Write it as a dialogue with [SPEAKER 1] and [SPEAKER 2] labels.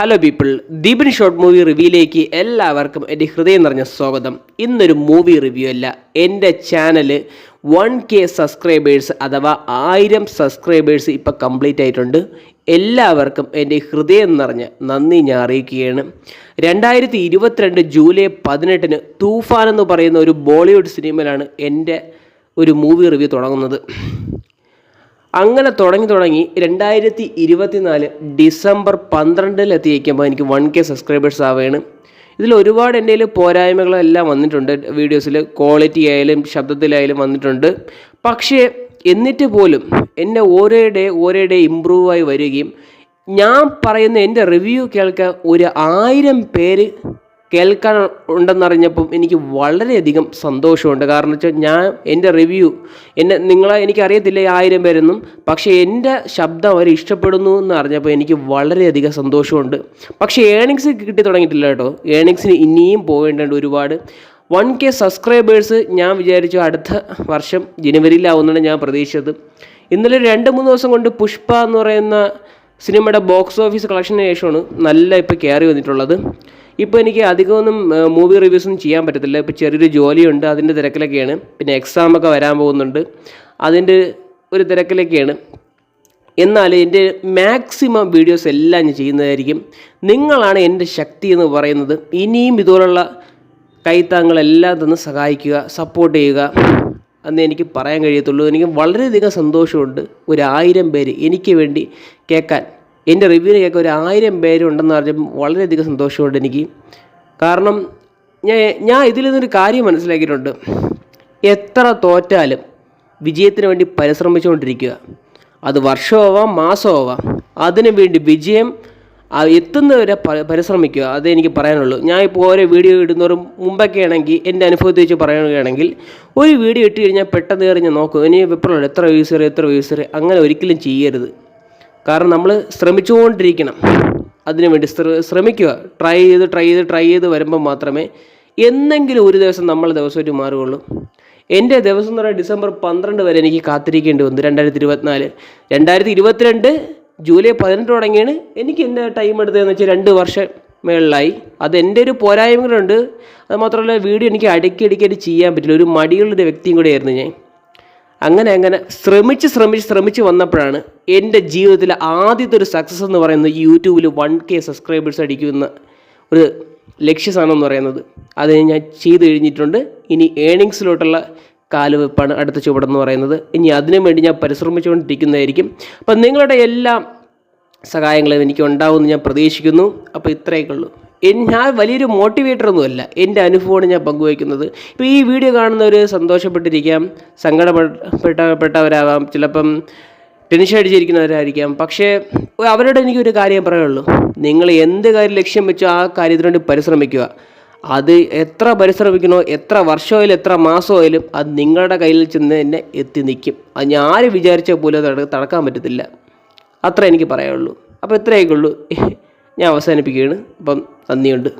[SPEAKER 1] Hello people, ദീപിൻ short movie റിവ്യൂയിലേക്ക് എല്ലാവർക്കും എൻ്റെ ഹൃദയം നിറഞ്ഞ സ്വാഗതം. ഇന്നൊരു മൂവി റിവ്യൂ അല്ല, എൻ്റെ ചാനൽ 1K സബ്സ്ക്രൈബേഴ്സ് അഥവാ 1000 സബ്സ്ക്രൈബേഴ്സ് ഇപ്പോൾ കംപ്ലീറ്റ് ആയിട്ടുണ്ട്. എല്ലാവർക്കും എൻ്റെ ഹൃദയം നിറഞ്ഞ നന്ദി ഞാൻ അറിയിക്കുകയാണ്. 2022 ജൂലൈ 18 തൂഫാൻ എന്ന് പറയുന്ന ഒരു ബോളിവുഡ് സിനിമയിലാണ് എൻ്റെ ഒരു മൂവി റിവ്യൂ തുടങ്ങുന്നത്. അങ്ങനെ തുടങ്ങി 2024 ഡിസംബർ 12 എനിക്ക് 1K സബ്സ്ക്രൈബേഴ്സ് ആവുകയാണ്. ഇതിൽ ഒരുപാട് എൻ്റെ കയ്യിൽ പോരായ്മകളെല്ലാം വന്നിട്ടുണ്ട്. വീഡിയോസിൽ ക്വാളിറ്റി ആയാലും ശബ്ദത്തിലായാലും വന്നിട്ടുണ്ട്. പക്ഷേ എന്നിട്ട് പോലും എന്നെ ഓരോ ഡേ ഇമ്പ്രൂവ് ആയി വരികയും ഞാൻ പറയുന്ന എൻ്റെ റിവ്യൂ കേൾക്കാൻ 1000 പേര് കേൾക്കാൻ ഉണ്ടെന്നറിഞ്ഞപ്പം എനിക്ക് വളരെയധികം സന്തോഷമുണ്ട്. കാരണം വെച്ചാൽ ഞാൻ എൻ്റെ റിവ്യൂ എനിക്കറിയത്തില്ല 1000 പേരൊന്നും, പക്ഷേ എൻ്റെ ശബ്ദം അവർ ഇഷ്ടപ്പെടുന്നു എന്ന് അറിഞ്ഞപ്പോൾ എനിക്ക് വളരെയധികം സന്തോഷമുണ്ട്. പക്ഷേ ഏണിങ്സ് കിട്ടി തുടങ്ങിയിട്ടില്ല കേട്ടോ. ഏണിങ്സിന് ഇനിയും പോകേണ്ടതുണ്ട് ഒരുപാട്. 1K സബ്സ്ക്രൈബേഴ്സ് ഞാൻ വിചാരിച്ചു അടുത്ത വർഷം ജനുവരിയിലാവുന്നതാണ് ഞാൻ പ്രതീക്ഷിച്ചത്. ഇന്നലെ 2-3 ദിവസം കൊണ്ട് പുഷ്പ എന്ന് പറയുന്ന സിനിമയുടെ ബോക്സ് ഓഫീസ് കളക്ഷന് ശേഷമാണ് നല്ല ഇപ്പോൾ കയറി വന്നിട്ടുള്ളത്. ഇപ്പോൾ എനിക്ക് അധികമൊന്നും മൂവി റിവ്യൂസൊന്നും ചെയ്യാൻ പറ്റത്തില്ല. ഇപ്പോൾ ചെറിയൊരു ജോലിയുണ്ട്, അതിൻ്റെ തിരക്കിലൊക്കെയാണ്. പിന്നെ എക്സാമൊക്കെ വരാൻ പോകുന്നുണ്ട്, അതിൻ്റെ ഒരു തിരക്കിലൊക്കെയാണ്. എന്നാൽ എൻ്റെ മാക്സിമം വീഡിയോസ് എല്ലാം ഞാൻ ചെയ്യുന്നതായിരിക്കും. നിങ്ങളാണ് എൻ്റെ ശക്തി എന്ന് പറയുന്നത്. ഇനിയും ഇതുപോലുള്ള കൈത്താങ്ങളെല്ലാം തന്ന് സഹായിക്കുക, സപ്പോർട്ട് ചെയ്യുക എന്ന് എനിക്ക് പറയാൻ കഴിയത്തുള്ളൂ. എനിക്ക് വളരെയധികം സന്തോഷമുണ്ട്. 1000 പേര് എനിക്ക് വേണ്ടി കേൾക്കാൻ, എൻ്റെ റിവ്യൂവിന് കേൾക്കാൻ 1000 പേരുണ്ടെന്ന് പറഞ്ഞപ്പോൾ വളരെയധികം സന്തോഷമുണ്ട് എനിക്ക്. കാരണം ഞാൻ ഇതിൽ നിന്നൊരു കാര്യം മനസ്സിലാക്കിയിട്ടുണ്ട്. എത്ര തോറ്റാലും വിജയത്തിന് വേണ്ടി പരിശ്രമിച്ചുകൊണ്ടിരിക്കുക. അത് വർഷമാവാം, മാസമാവാം, അതിനു വേണ്ടി വിജയം എത്തുന്നവരെ പരിശ്രമിക്കുക. അതേ എനിക്ക് പറയാനുള്ളൂ. ഞാൻ ഇപ്പോൾ ഓരോ വീഡിയോ ഇടുന്നവരും മുമ്പൊക്കെ ആണെങ്കിൽ എൻ്റെ അനുഭവത്തെ വെച്ച് പറയുകയാണെങ്കിൽ ഒരു വീഡിയോ ഇട്ട് കഴിഞ്ഞാൽ പെട്ടെന്ന് കയറി ഞാൻ നോക്കും, ഇനി എപ്പോഴും എത്ര വ്യൂസർ അങ്ങനെ ഒരിക്കലും ചെയ്യരുത്. കാരണം നമ്മൾ ശ്രമിച്ചുകൊണ്ടിരിക്കണം, അതിനു വേണ്ടി ശ്രമിക്കുക. ട്രൈ ചെയ്ത് വരുമ്പോൾ മാത്രമേ എന്നെങ്കിലും ഒരു ദിവസം ദിവസമായിട്ട് മാറുകയുള്ളൂ. എൻ്റെ ദിവസം എന്ന് പറയുന്നത് ഡിസംബർ 12 വരെ എനിക്ക് കാത്തിരിക്കേണ്ടി വന്നു. 2022 ജൂലൈ 18 തുടങ്ങിയാണ് എനിക്ക് എൻ്റെ ടൈം എടുത്തതെന്ന് വെച്ചാൽ 2 വർഷം മേളിലായി. അത് എൻ്റെ ഒരു പോരായ്മകളുണ്ട്. അത് മാത്രമല്ല വീഡിയോ എനിക്ക് അടിക്കടി ചെയ്യാൻ പറ്റില്ല. ഒരു മടിയുള്ളൊരു വ്യക്തിയും കൂടെയായിരുന്നു ഞാൻ. അങ്ങനെ ശ്രമിച്ച് വന്നപ്പോഴാണ് എൻ്റെ ജീവിതത്തിലെ ആദ്യത്തെ ഒരു സക്സസ് എന്ന് പറയുന്നത് യൂട്യൂബിൽ 1K സബ്സ്ക്രൈബേഴ്സ് അടിക്കുന്ന ഒരു ലക്ഷ്യസാധനം എന്ന് പറയുന്നത്. അത് ഞാൻ ചെയ്ത് കഴിഞ്ഞിട്ടുണ്ട്. ഇനി ഏണിങ്സിലോട്ടുള്ള കാലുവെപ്പാണ് അടുത്ത ചുവടെന്ന് പറയുന്നത്. ഇനി അതിനു വേണ്ടി ഞാൻ പരിശ്രമിച്ചുകൊണ്ടിരിക്കുന്നതായിരിക്കും. അപ്പം നിങ്ങളുടെ എല്ലാ സഹായങ്ങളും എനിക്ക് ഉണ്ടാവുമെന്ന് ഞാൻ പ്രതീക്ഷിക്കുന്നു. അപ്പോൾ ഇത്രയൊക്കെ ഉള്ളൂ. ഞാൻ വലിയൊരു മോട്ടിവേറ്ററൊന്നുമല്ല, എൻ്റെ അനുഭവമാണ് ഞാൻ പങ്കുവയ്ക്കുന്നത്. ഇപ്പോൾ ഈ വീഡിയോ കാണുന്നവർ സന്തോഷപ്പെട്ടിരിക്കാം, സങ്കടപ്പെട്ടവരാവാം, ചിലപ്പം ടെൻഷൻ അടിച്ചിരിക്കുന്നവരായിരിക്കാം. പക്ഷേ അവരോട് എനിക്കൊരു കാര്യം പറയുള്ളൂ, നിങ്ങൾ എന്ത് കാര്യം ലക്ഷ്യം വെച്ചോ ആ കാര്യത്തിന് വേണ്ടി പരിശ്രമിക്കുക. അത് എത്ര പരിശ്രമിക്കണോ, എത്ര വർഷമായാലും എത്ര മാസമായാലും അത് നിങ്ങളുടെ കയ്യിൽ ചെന്ന് തന്നെ എത്തി നിൽക്കും. അത് ഞാൻ ആര് വിചാരിച്ച പോലെ തടക്കാൻ പറ്റത്തില്ല. അത്ര എനിക്ക് പറയാനുള്ളൂ. അപ്പോൾ ഇത്രയൊക്കെ ഉള്ളൂ. ഞാൻ അവസാനിപ്പിക്കുകയാണ്. അപ്പം നന്ദിയുണ്ട്.